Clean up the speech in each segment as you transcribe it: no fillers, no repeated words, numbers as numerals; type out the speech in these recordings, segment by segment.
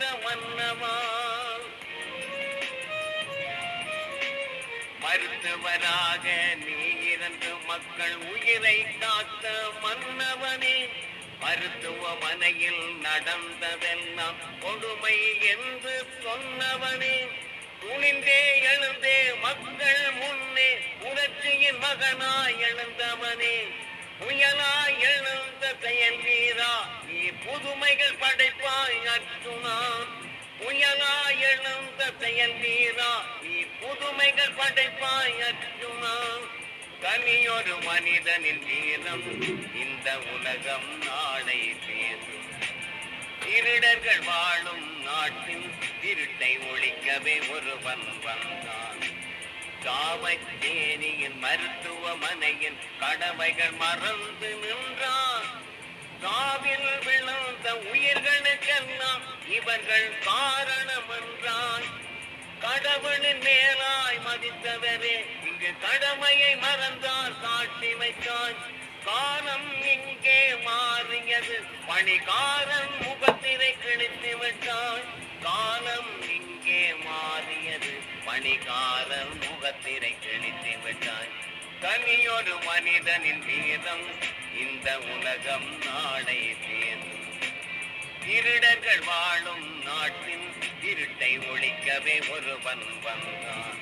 மன்னவா மருத்துவராக நீ இருந்து மக்கள் உயிரை காத்த மன்னவனே, மருத்துவமனையில் நடந்ததெல்லாம் கொடுமை என்று சொன்னவனே, துணிந்தே எழுந்தே மக்கள் முன்னே புரட்சியின் மகனாய் எழுந்தவனே, புயலாய் எழுந்த செயல் வீரா நீ புதுமைகள் படைப்பாய் அர்ஜுனா, புயலாய் எழுந்த செயல் வீரா நீ புதுமைகள் படைப்பாய் அர்ஜுனா. தனியொரு மனிதனின் வீரம் இந்த உலகம் நாளை பேசும், திருடர்கள் வாழும் நாட்டில் திருட்டை ஒழிக்கவே ஒருவன் வந்தான். காவச்சேரியின் மருத்துவமனையின் கடமைகள் மறந்து நின்றான். சாவில் விழுந்த உயிர்களுக்கெல்லாம் இவர்கள் காரணம் என்றான். கடவுளின் மேலாய் மதித்தவரே இங்கு கடமையை மறந்தார் காட்டி வைத்தான். காலம் இங்கே மாறியது, பணிகாரன் முகத்திரை கிழித்து விட்டான். காலம் இங்கே மாறியது, பணிகாரன் முகத்திரை கிழித்து விட்டான். தனியொரு மனிதனின் வீரம் இந்த உலகம் நாளை பேசும், திருடர்கள் வாழும் நாட்டில் திருட்டை ஒழிக்கவே ஒருவன் வந்தான்.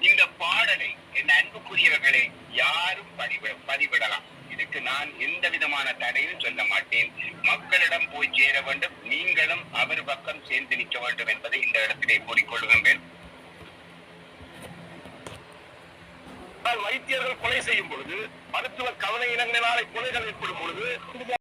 இந்த பாடலை என் அன்புக்குரியவர்களே யாரும் பதிவிடலாம். இதுக்கு நான் எந்த விதமான தடையும் சொல்ல மாட்டேன். மக்களிடம் போய் சேர வேண்டும், நீங்களும் அவர் பக்கம் சேர்ந்து நிற்க வேண்டும் என்பதை இந்த இடத்திலே கூறிக்கொள்கின்றேன். வைத்தியர்கள் கொலை செய்யும் பொழுது, மருத்துவ கவலை இனங்களால் கொலைகள் ஏற்படும் பொழுது